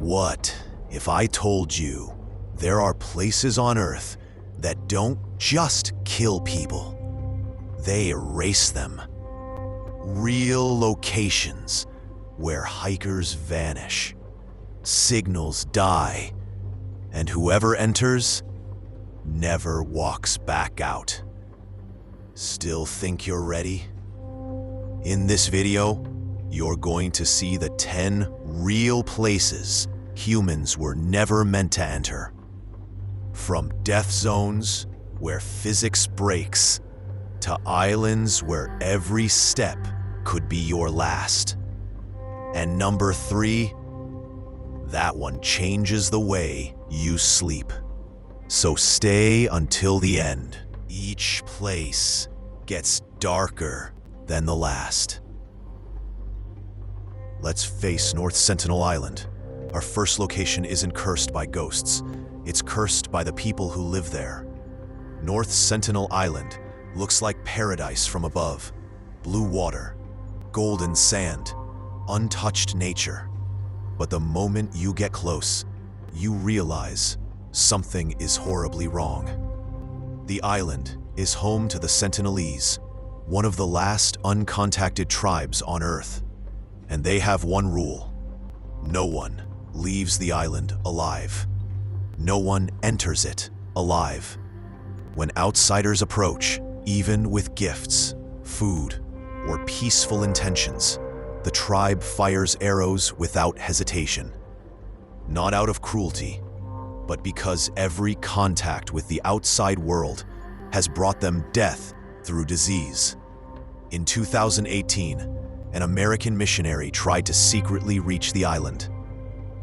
What if I told you there are places on Earth that don't just kill people, they erase them? Real locations where hikers vanish, signals die, and whoever enters never walks back out. Still think you're ready? In this video, you're going to see the 10 real places humans were never meant to enter. From death zones where physics breaks, to islands where every step could be your last. And number 3, that one changes the way you sleep. So stay until the end. Each place gets darker than the last. Let's face North Sentinel Island. Our first location isn't cursed by ghosts. It's cursed by the people who live there. North Sentinel Island looks like paradise from above. Blue water, golden sand, untouched nature. But the moment you get close, you realize something is horribly wrong. The island is home to the Sentinelese, one of the last uncontacted tribes on Earth. And they have one rule: no one leaves the island alive. No one enters it alive. When outsiders approach, even with gifts, food, or peaceful intentions, the tribe fires arrows without hesitation. Not out of cruelty, but because every contact with the outside world has brought them death through disease. In 2018, an American missionary tried to secretly reach the island.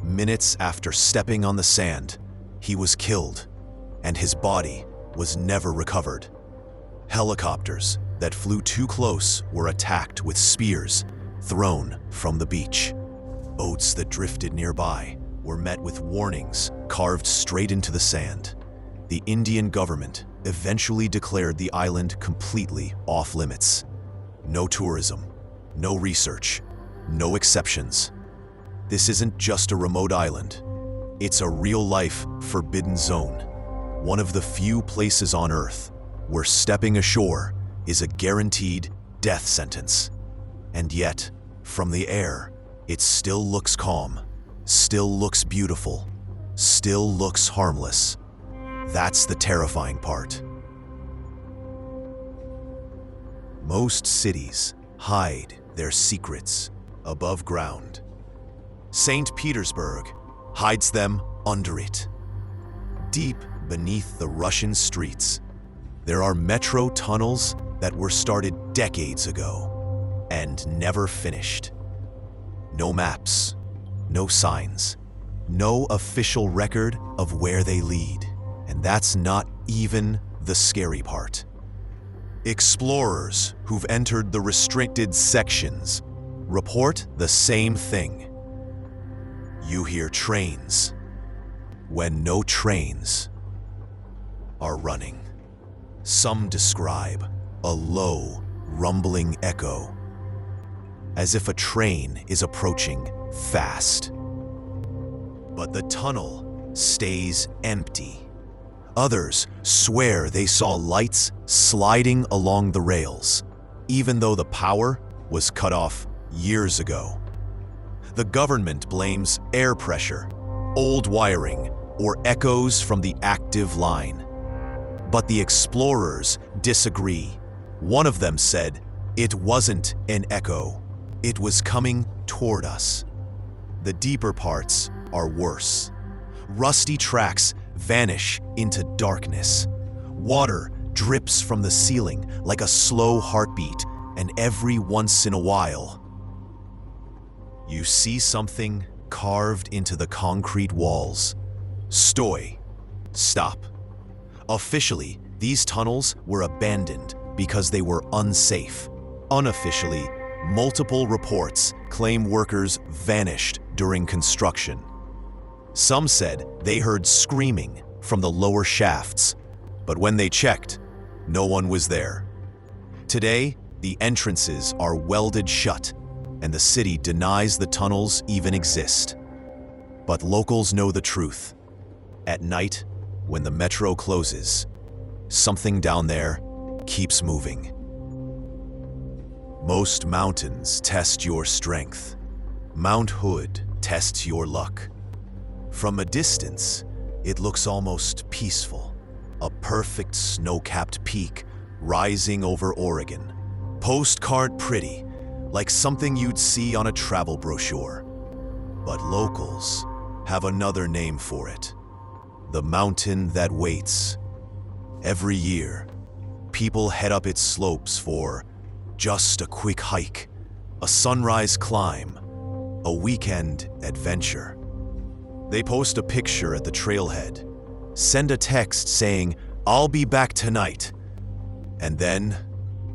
Minutes after stepping on the sand, he was killed, and his body was never recovered. Helicopters that flew too close were attacked with spears thrown from the beach. Boats that drifted nearby were met with warnings carved straight into the sand. The Indian government eventually declared the island completely off limits. No tourism, no research, no exceptions. This isn't just a remote island. It's a real-life forbidden zone. One of the few places on Earth where stepping ashore is a guaranteed death sentence. And yet, from the air, it still looks calm, still looks beautiful, still looks harmless. That's the terrifying part. Most cities hide their secrets above ground. St. Petersburg hides them under it. Deep beneath the Russian streets, there are metro tunnels that were started decades ago and never finished. No maps, no signs, no official record of where they lead. And that's not even the scary part. Explorers who've entered the restricted sections report the same thing. You hear trains when no trains are running. Some describe a low, rumbling echo, as if a train is approaching fast. But the tunnel stays empty. Others swear they saw lights sliding along the rails, even though the power was cut off years ago. The government blames air pressure, old wiring, or echoes from the active line. But the explorers disagree. One of them said it wasn't an echo, it was coming toward us. The deeper parts are worse. Rusty tracks vanish into darkness. Water drips from the ceiling like a slow heartbeat, and every once in a while, you see something carved into the concrete walls. Stoi. Stop. Officially, these tunnels were abandoned because they were unsafe. Unofficially, multiple reports claim workers vanished during construction. Some said they heard screaming from the lower shafts, but when they checked, no one was there. Today, the entrances are welded shut, and the city denies the tunnels even exist. But locals know the truth. At night, when the metro closes, something down there keeps moving. Most mountains test your strength. Mount Hood tests your luck. From a distance, it looks almost peaceful. A perfect snow-capped peak rising over Oregon. Postcard pretty, like something you'd see on a travel brochure. But locals have another name for it. The mountain that waits. Every year, people head up its slopes for just a quick hike, a sunrise climb, a weekend adventure. They post a picture at the trailhead, send a text saying, "I'll be back tonight." And then,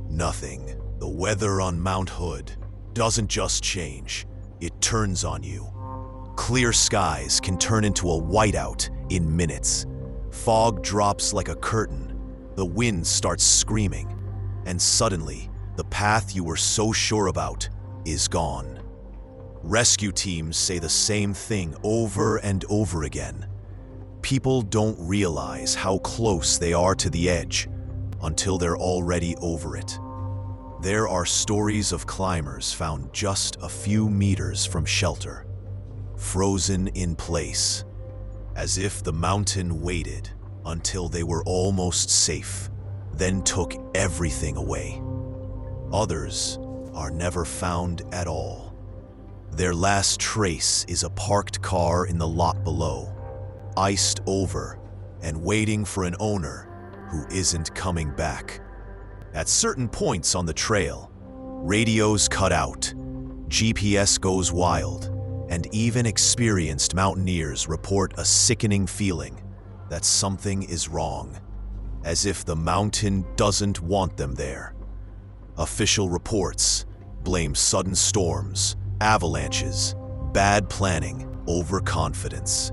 nothing. The weather on Mount Hood doesn't just change, it turns on you. Clear skies can turn into a whiteout in minutes. Fog drops like a curtain, the wind starts screaming, and suddenly, the path you were so sure about is gone. Rescue teams say the same thing over and over again. People don't realize how close they are to the edge until they're already over it. There are stories of climbers found just a few meters from shelter, frozen in place, as if the mountain waited until they were almost safe, then took everything away. Others are never found at all. Their last trace is a parked car in the lot below, iced over and waiting for an owner who isn't coming back. At certain points on the trail, radios cut out, GPS goes wild, and even experienced mountaineers report a sickening feeling that something is wrong, as if the mountain doesn't want them there. Official reports blame sudden storms, avalanches, bad planning, overconfidence.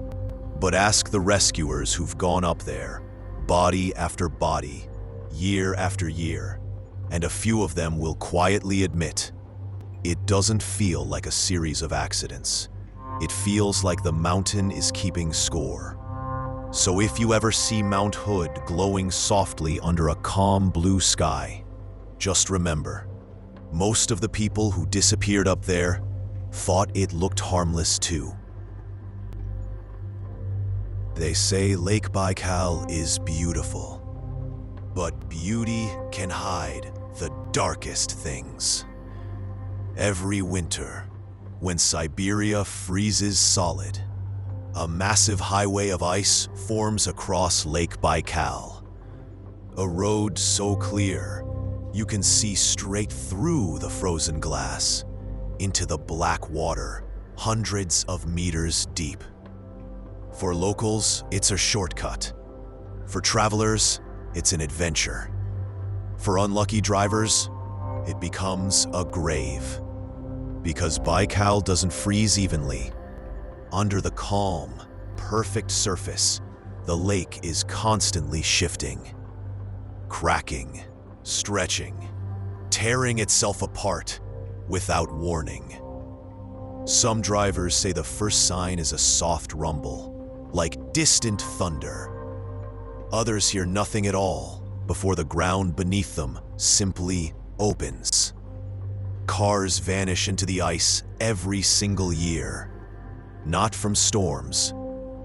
But ask the rescuers who've gone up there, body after body, year after year, and a few of them will quietly admit, it doesn't feel like a series of accidents. It feels like the mountain is keeping score. So if you ever see Mount Hood glowing softly under a calm blue sky, just remember, most of the people who disappeared up there thought it looked harmless too. They say Lake Baikal is beautiful, but beauty can hide the darkest things. Every winter, when Siberia freezes solid, a massive highway of ice forms across Lake Baikal. A road so clear, you can see straight through the frozen glass, into the black water, hundreds of meters deep. For locals, it's a shortcut. For travelers, it's an adventure. For unlucky drivers, it becomes a grave. Because Baikal doesn't freeze evenly. Under the calm, perfect surface, the lake is constantly shifting, cracking, stretching, tearing itself apart without warning. Some drivers say the first sign is a soft rumble, like distant thunder. Others hear nothing at all before the ground beneath them simply opens. Cars vanish into the ice every single year. Not from storms,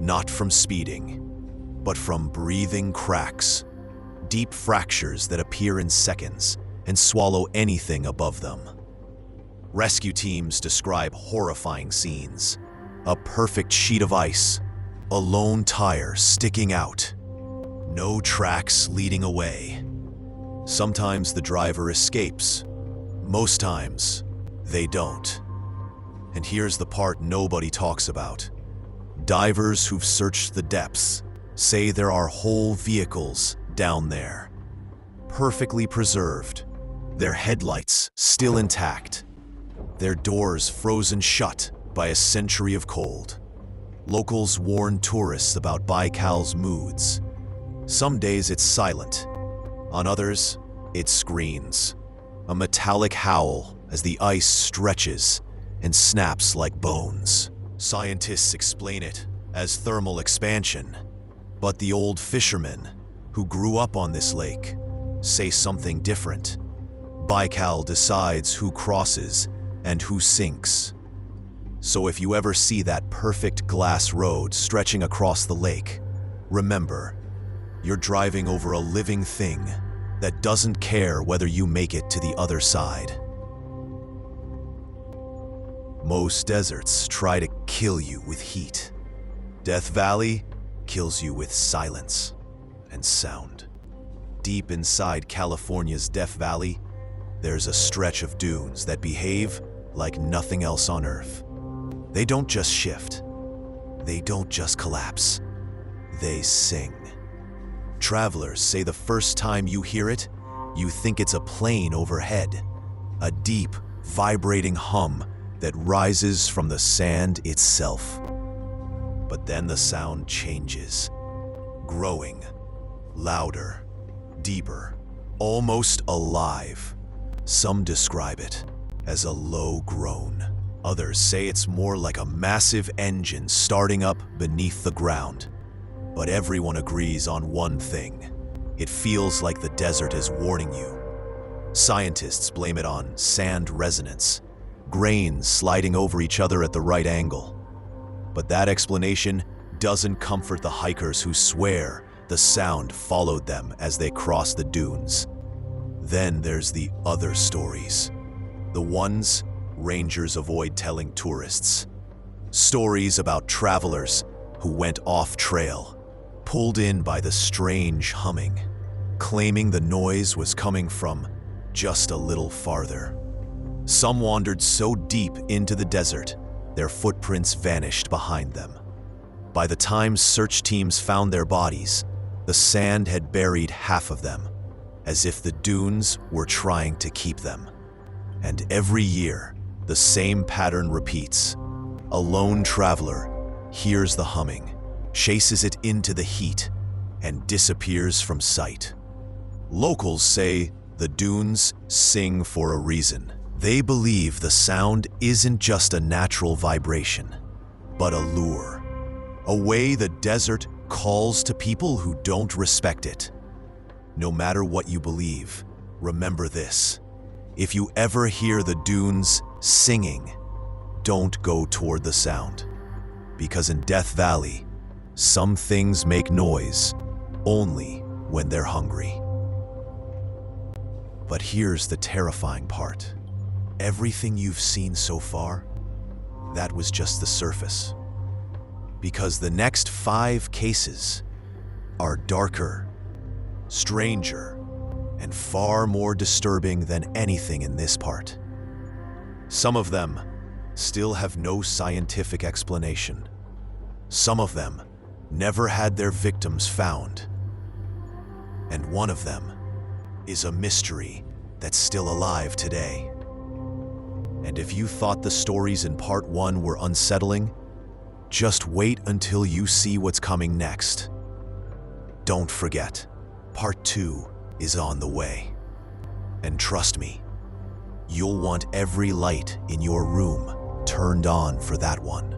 not from speeding, but from breathing cracks, deep fractures that appear in seconds and swallow anything above them. Rescue teams describe horrifying scenes. A perfect sheet of ice, a lone tire sticking out, no tracks leading away. Sometimes the driver escapes. Most times, they don't. And here's the part nobody talks about. Divers who've searched the depths say there are whole vehicles down there, perfectly preserved, their headlights still intact, their doors frozen shut by a century of cold. Locals warn tourists about Baikal's moods. Some days it's silent, on others, it screams. A metallic howl as the ice stretches and snaps like bones. Scientists explain it as thermal expansion, but the old fishermen who grew up on this lake say something different. Baikal decides who crosses and who sinks. So if you ever see that perfect glass road stretching across the lake, remember, you're driving over a living thing that doesn't care whether you make it to the other side. Most deserts try to kill you with heat. Death Valley kills you with silence and sound. Deep inside California's Death Valley, there's a stretch of dunes that behave like nothing else on Earth. They don't just shift. They don't just collapse. They sing. Travelers say the first time you hear it, you think it's a plane overhead, a deep, vibrating hum that rises from the sand itself. But then the sound changes, growing, louder, deeper, almost alive. Some describe it as a low groan. Others say it's more like a massive engine starting up beneath the ground. But everyone agrees on one thing. It feels like the desert is warning you. Scientists blame it on sand resonance, grains sliding over each other at the right angle. But that explanation doesn't comfort the hikers who swear the sound followed them as they crossed the dunes. Then there's the other stories. The ones rangers avoid telling tourists. Stories about travelers who went off trail, pulled in by the strange humming, claiming the noise was coming from just a little farther. Some wandered so deep into the desert, their footprints vanished behind them. By the time search teams found their bodies, the sand had buried half of them, as if the dunes were trying to keep them. And every year, the same pattern repeats. A lone traveler hears the humming, chases it into the heat, and disappears from sight. Locals say the dunes sing for a reason. They believe the sound isn't just a natural vibration, but a lure, a way the desert calls to people who don't respect it. No matter what you believe, remember this. If you ever hear the dunes singing, don't go toward the sound. Because in Death Valley, some things make noise only when they're hungry. But here's the terrifying part. Everything you've seen so far, that was just the surface. Because the next 5 cases are darker, stranger, and far more disturbing than anything in this part. Some of them still have no scientific explanation. Some of them never had their victims found. And one of them is a mystery that's still alive today. And if you thought the stories in part 1 were unsettling, just wait until you see what's coming next. Don't forget, part 2 is on the way. And trust me, you'll want every light in your room turned on for that one.